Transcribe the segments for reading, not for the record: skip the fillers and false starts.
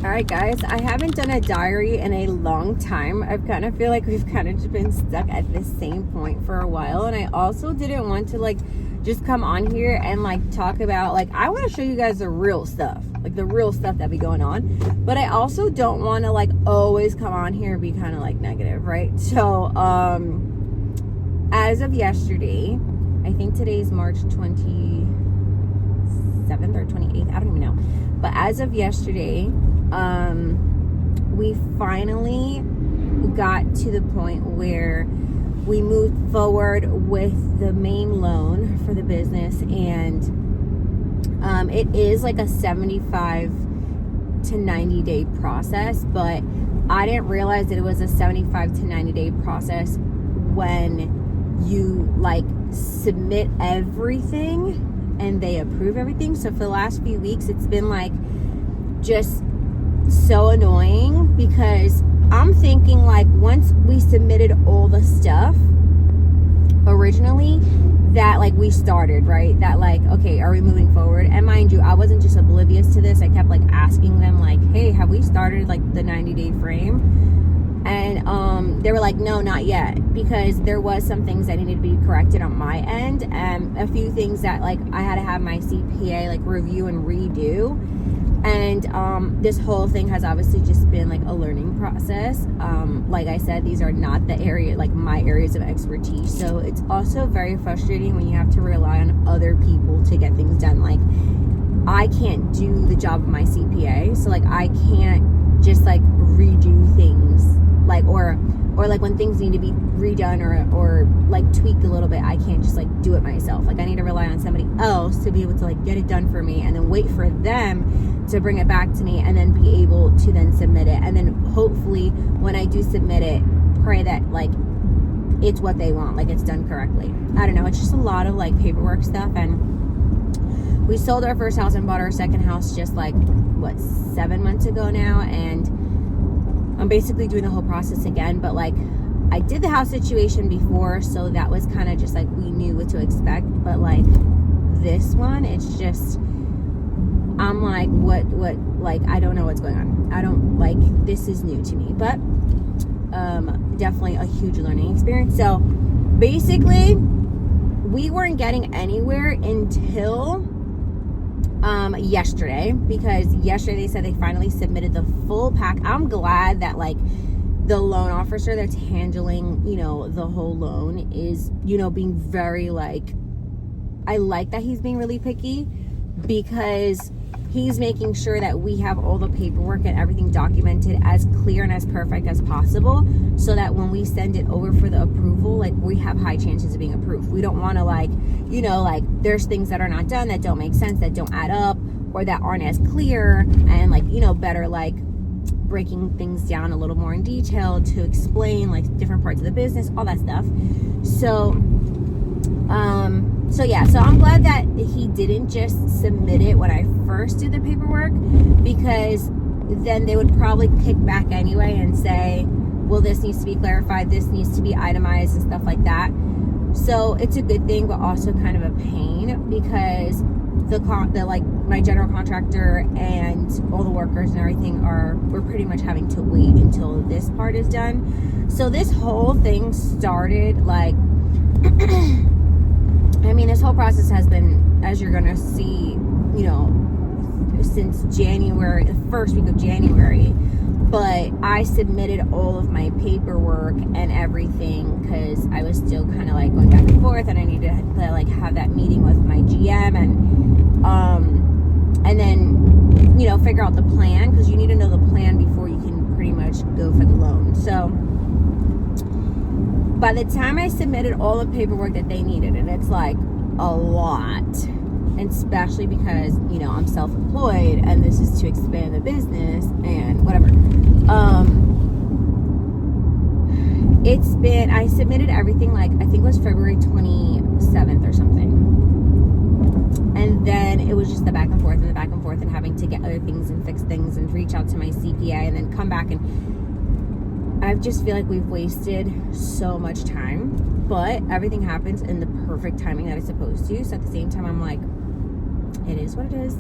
All right, guys, I haven't done a diary in a long time. I kind of feel like we've kind of just been stuck at the same point for a while. And I also didn't want to like just come on here and like talk about, like, I want to show you guys the real stuff, like the real stuff that be going on. But I also don't want to like always come on here and be kind of like negative, right? So as of yesterday, I think today's March 27th or 28th, I don't even know. But as of yesterday, we finally got to the point where we moved forward with the main loan for the business, and it is like a 75 to 90 day process, but I didn't realize that it was a 75 to 90 day process when you like submit everything and they approve everything. So for the last few weeks, it's been like just so annoying, because I'm thinking like once we submitted all the stuff originally, that like we started, right? That like, okay, are we moving forward? And mind you, I wasn't just oblivious to this. I kept like asking them like, hey, have we started like the 90-day frame? And they were like, no, not yet, because there was some things that needed to be corrected on my end, and a few things that like I had to have my CPA like review and redo. And this whole thing has obviously just been like a learning process. Like I said, these are not the area, like my areas of expertise. So it's also very frustrating when you have to rely on other people to get things done. Like I can't do the job of my CPA. So like I can't just like redo things, like, or like when things need to be redone or like tweaked a little bit, I can't just like do it myself. Like I need to rely on somebody else to be able to like get it done for me, and then wait for them to bring it back to me, and then be able to then submit it. And then hopefully when I do submit it, pray that like it's what they want, like it's done correctly. I don't know, it's just a lot of like paperwork stuff. And we sold our first house and bought our second house just like what, 7 months ago now, and I'm basically doing the whole process again. But like I did the house situation before, so that was kind of just like we knew what to expect. But like this one, it's just, I'm like, what, like, I don't know what's going on. I don't, like, this is new to me, but definitely a huge learning experience. So basically we weren't getting anywhere until yesterday, because yesterday they said they finally submitted the full pack. I'm glad that like the loan officer that's handling, you know, the whole loan is, you know, being very like, I like that he's being really picky, because he's making sure that we have all the paperwork and everything documented as clear and as perfect as possible, so that when we send it over for the approval, like we have high chances of being approved. We don't want to like, you know, like there's things that are not done, that don't make sense, that don't add up, or that aren't as clear, and like, you know, better like breaking things down a little more in detail to explain like different parts of the business, all that stuff. So yeah, so I'm glad that he didn't just submit it when I first did the paperwork, because then they would probably kick back anyway and say, well, this needs to be clarified, this needs to be itemized and stuff like that. So it's a good thing, but also kind of a pain, because the like my general contractor and all the workers and everything we're pretty much having to wait until this part is done. So this whole thing started like I mean, this whole process has been, as you're gonna see, you know, since January, the first week of January. But I submitted all of my paperwork and everything because I was still kind of like going back and forth, and I needed to like have that meeting with my GM and then, you know, figure out the plan, because you need to know the plan before you can pretty much go for the loan. So by the time I submitted all the paperwork that they needed, and it's like a lot, and especially because, you know, I'm self-employed and this is to expand the business and whatever. It's been, I submitted everything like, I think it was February 27th or something. And then it was just the back and forth and the back and forth, and having to get other things and fix things and reach out to my CPA and then come back. And I just feel like we've wasted so much time, but everything happens in the perfect timing that it's supposed to. So at the same time, I'm like, it is what it is.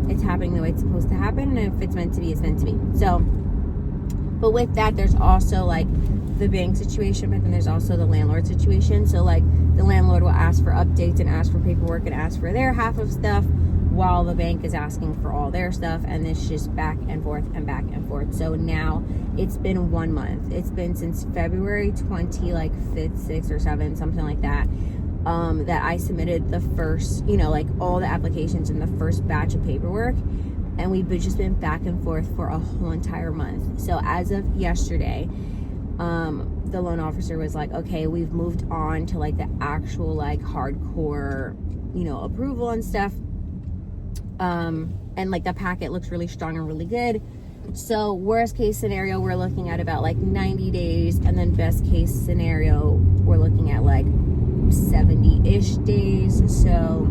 it's happening the way it's supposed to happen, and if it's meant to be, it's meant to be. So, but with that, there's also like the bank situation, but then there's also the landlord situation. So like the landlord will ask for updates and ask for paperwork and ask for their half of stuff, while the bank is asking for all their stuff, and it's just back and forth and back and forth. So now it's been 1 month. It's been since February 20, like 5th, 6th, or 7th, something like that, that I submitted the first, like all the applications in the first batch of paperwork, and we've just been back and forth for a whole entire month. So as of yesterday, the loan officer was like, okay, we've moved on to like the actual like hardcore, approval and stuff. And like the packet looks really strong and really good. So worst case scenario, we're looking at about like 90 days, and then best case scenario, we're looking at like 70-ish days. So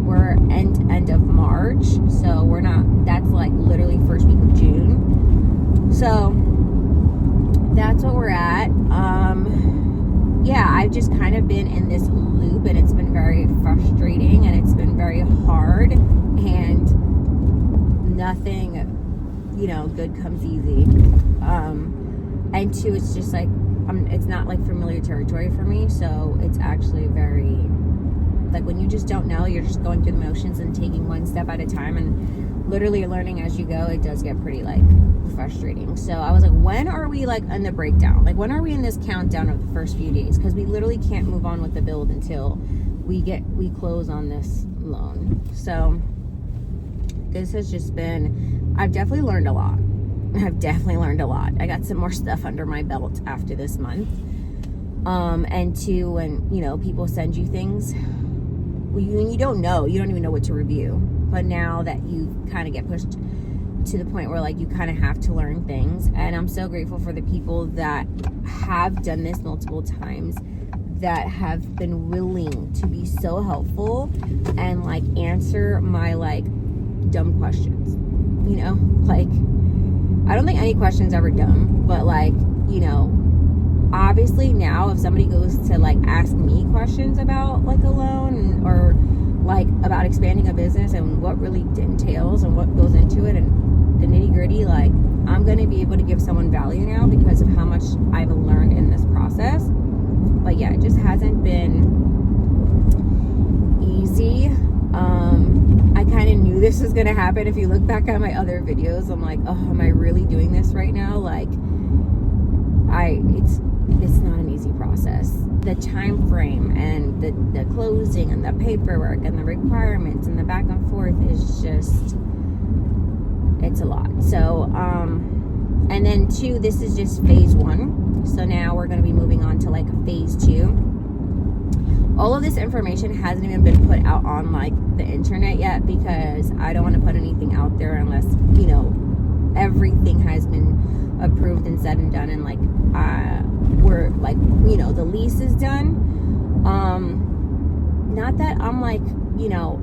we're end of March, so we're not, that's like literally first week of June. So that's what we're at. Yeah, I've just kind of been in this loop, and it's been very frustrating, and it's been very hard, and nothing, good comes easy. And two, it's just like, it's not like familiar territory for me, so it's actually very, like when you just don't know, you're just going through the motions and taking one step at a time, and literally learning as you go. It does get pretty like frustrating. So I was like, when are we like in the breakdown? Like when are we in this countdown of the first few days? Because we literally can't move on with the build until we close on this loan. So this has just been, I've definitely learned a lot. I got some more stuff under my belt after this month. And two, when people send you things, when you don't know, you don't even know what to review. But now that you kind of get pushed to the point where like you kind of have to learn things, and I'm so grateful for the people that have done this multiple times, that have been willing to be so helpful and like answer my like dumb questions. Like I don't think any question's ever dumb, but like obviously now if somebody goes to like ask me questions about like a loan, or like about expanding a business and what really entails and what goes into it and the nitty gritty, like I'm going to be able to give someone value now because of how much I've learned in this process. But yeah, it just hasn't been easy. I kind of knew this was going to happen. If you look back at my other videos, I'm like, oh, am I really doing this right now? Like it's not an easy process. The time frame and the closing and the paperwork and the requirements and the back and forth is just, it's a lot. So and then two, this is just phase 1. So now we're going to be moving on to like phase 2. All of this information hasn't even been put out on like the internet yet, because I don't want to put anything out there unless everything has been approved and said and done, and like we're like the lease is done. Not that I'm like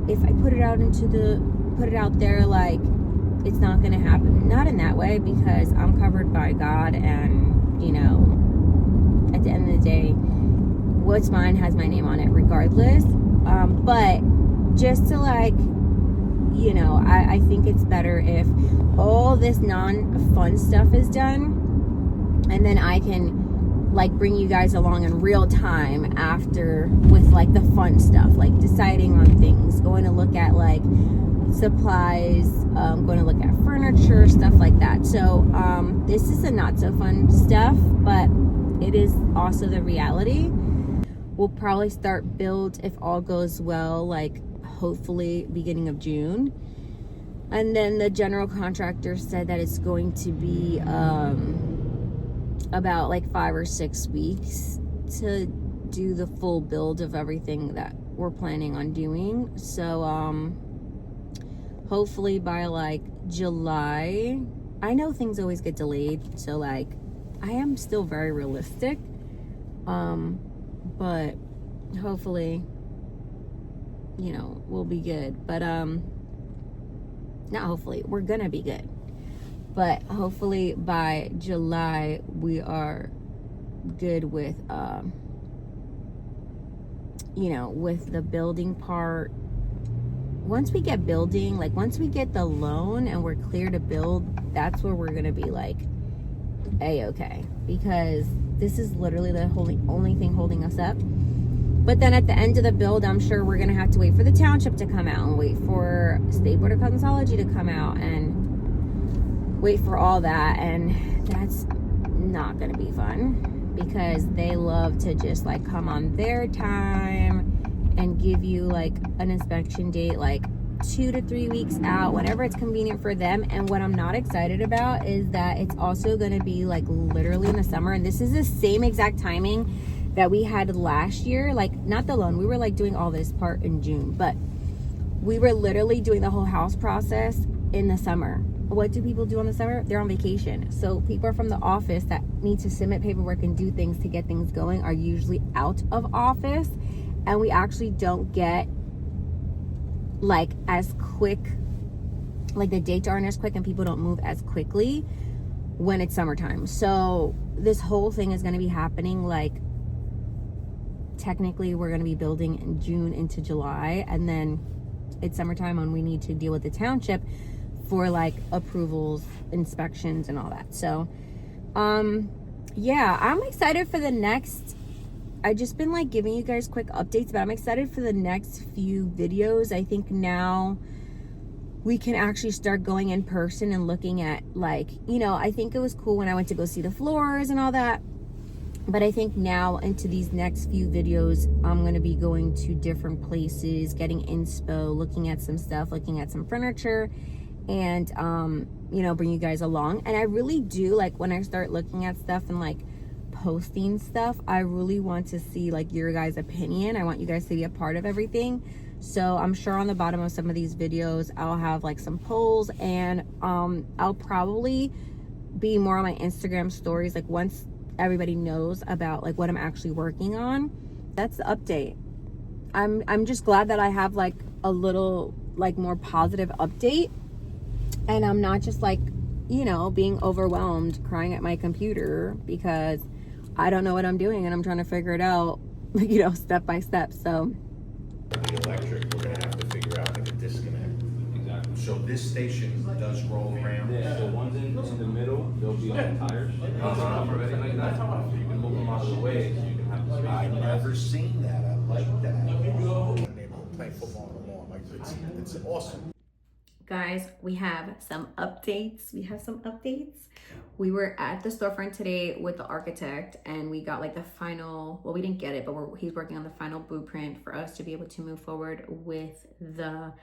if I put it out there, like it's not gonna happen. Not in that way, because I'm covered by God, and at the end of the day, what's mine has my name on it regardless. But just to like I think it's better if all this non-fun stuff is done, and then I can like bring you guys along in real time after with like the fun stuff, like deciding on things, going to look at like supplies, going to look at furniture, stuff like that. So this is the not so fun stuff, but it is also the reality. We'll probably start build, if all goes well, like hopefully beginning of June. And then the general contractor said that it's going to be about like 5 or 6 weeks to do the full build of everything that we're planning on doing. So hopefully by like July. I know things always get delayed, so like I am still very realistic, but hopefully we'll be good. But not hopefully, we're gonna be good, but hopefully by July we are good with with the building part, once we get building, like once we get the loan and we're clear to build, that's where we're gonna be like a-okay, because this is literally the only thing holding us up. But then at the end of the build, I'm sure we're gonna have to wait for the township to come out and wait for State Board of Cosmetology to come out and wait for all that, and that's not gonna be fun, because they love to just like come on their time and give you like an inspection date like 2 to 3 weeks out, whenever it's convenient for them. And what I'm not excited about is that it's also going to be like literally in the summer, and this is the same exact timing that we had last year. Like, not the loan, we were like doing all this part in June, but we were literally doing the whole house process in the summer. What do people do in the summer? They're on vacation. So people from the office that need to submit paperwork and do things to get things going are usually out of office, and we actually don't get like as quick, like the dates aren't as quick and people don't move as quickly when it's summertime. So this whole thing is going to be happening, like technically we're going to be building in June into July, and then it's summertime when we need to deal with the township for like approvals, inspections, and all that. So yeah, I'm excited for the next, I've just been like giving you guys quick updates, but I'm excited for the next few videos. I think now we can actually start going in person and looking at, like, you know, I think it was cool when I went to go see the floors and all that, but I think now into these next few videos, I'm going to be going to different places, getting inspo, looking at some stuff, looking at some furniture, and you know, bring you guys along. And I really do like, when I start looking at stuff and like posting stuff, I really want to see like your guys' opinion. I want you guys to be a part of everything. So I'm sure on the bottom of some of these videos I'll have like some polls, and I'll probably be more on my Instagram stories, like once everybody knows about like what I'm actually working on. That's the update. I'm just glad that I have like a little like more positive update, and I'm not just like, you know, being overwhelmed, crying at my computer because I don't know what I'm doing and I'm trying to figure it out, you know, step by step. So the electric, we're gonna have to figure out like a disconnect. Exactly. So this station does roll around. Yeah, the ones in the middle, they'll be on the tires. Once they come already like that, you can move them out of the way so you can have the space. I've never seen that. I like that. Neighborhood playing football on the lawn, like it's awesome. guys, we have some updates. We were at the storefront today with the architect, and we got like the final, well, we didn't get it, but he's working on the final blueprint for us to be able to move forward with the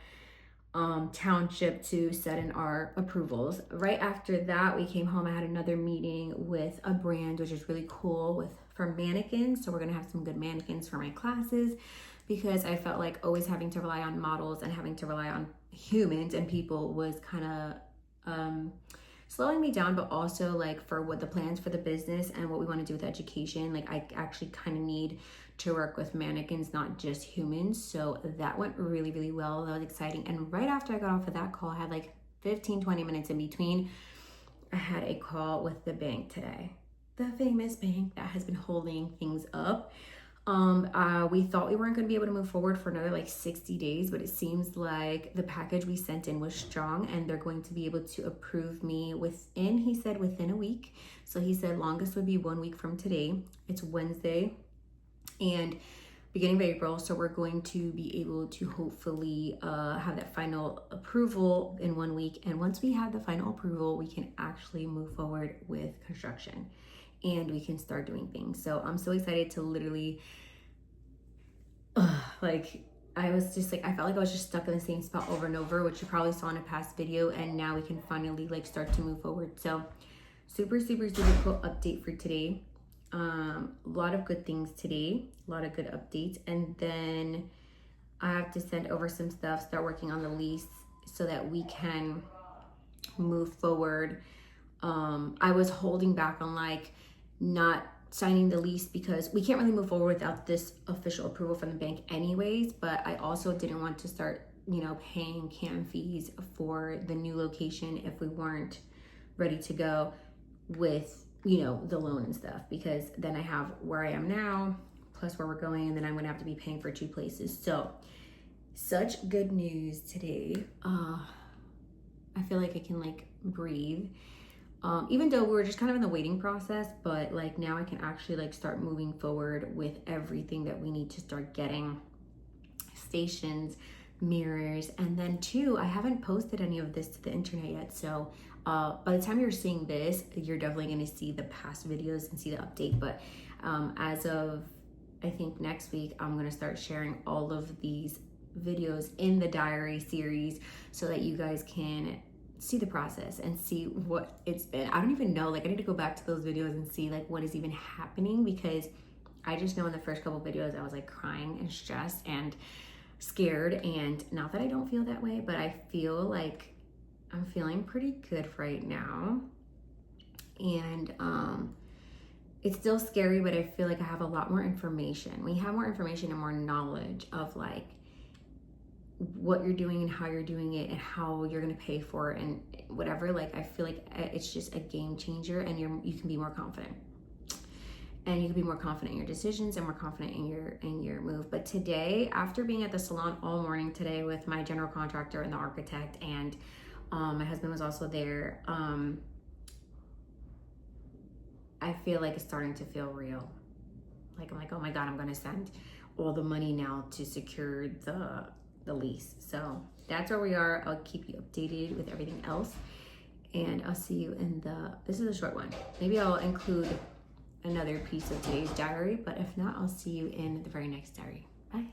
township to set in our approvals. Right after that, we came home. I had another meeting with a brand, which is really cool, for mannequins. So we're gonna have some good mannequins for my classes, because I felt like always having to rely on models and having to rely on humans and people was kind of slowing me down, but also like for what the plans for the business and what we want to do with education, like I actually kind of need to work with mannequins, not just humans. So that went really, really well. That was exciting. And right after I got off of that call, I had like 15-20 minutes in between, I had a call with the bank today, the famous bank that has been holding things up. We thought we weren't going to be able to move forward for another like 60 days, but it seems like the package we sent in was strong, and they're going to be able to approve me within, he said, within a week. So he said longest would be 1 week from today. It's Wednesday and beginning of April. So we're going to be able to hopefully have that final approval in 1 week. And once we have the final approval, we can actually move forward with construction and we can start doing things. So I'm so excited to literally, like, I was just like, I felt like I was just stuck in the same spot over and over, which you probably saw in a past video, and now we can finally like start to move forward. So super, super, super cool update for today. A lot of good things today, a lot of good updates. And then I have to send over some stuff, start working on the lease so that we can move forward. I was holding back on like not signing the lease because we can't really move forward without this official approval from the bank anyways, but I also didn't want to start, you know, paying CAM fees for the new location if we weren't ready to go with, you know, the loan and stuff, because then I have where I am now plus where we're going, and then I'm gonna have to be paying for 2 places. So Such good news today. I feel like I can like breathe. Even though we were just kind of in the waiting process, but like now I can actually like start moving forward with everything that we need to start getting. Stations, mirrors, and then two, I haven't posted any of this to the internet yet, so by the time you're seeing this, you're definitely going to see the past videos and see the update. But as of I think next week, I'm going to start sharing all of these videos in the diary series so that you guys can see the process and see what it's been. I don't even know, like I need to go back to those videos and see like what is even happening, because I just know in the first couple videos I was like crying and stressed and scared, and not that I don't feel that way, but I feel like I'm feeling pretty good right now. And it's still scary, but I feel like I have a lot more information. We have more information and more knowledge of like what you're doing and how you're doing it and how you're gonna pay for it and whatever. Like I feel like it's just a game changer, and you can be more confident. And you can be more confident in your decisions and more confident in your move. But today, after being at the salon all morning today with my general contractor and the architect, and my husband was also there, I feel like it's starting to feel real. Like I'm like, oh my God, I'm gonna send all the money now to secure the lease. So that's where we are. I'll keep you updated with everything else, and I'll see you in this is a short one. Maybe I'll include another piece of today's diary, but if not, I'll see you in the very next diary. Bye.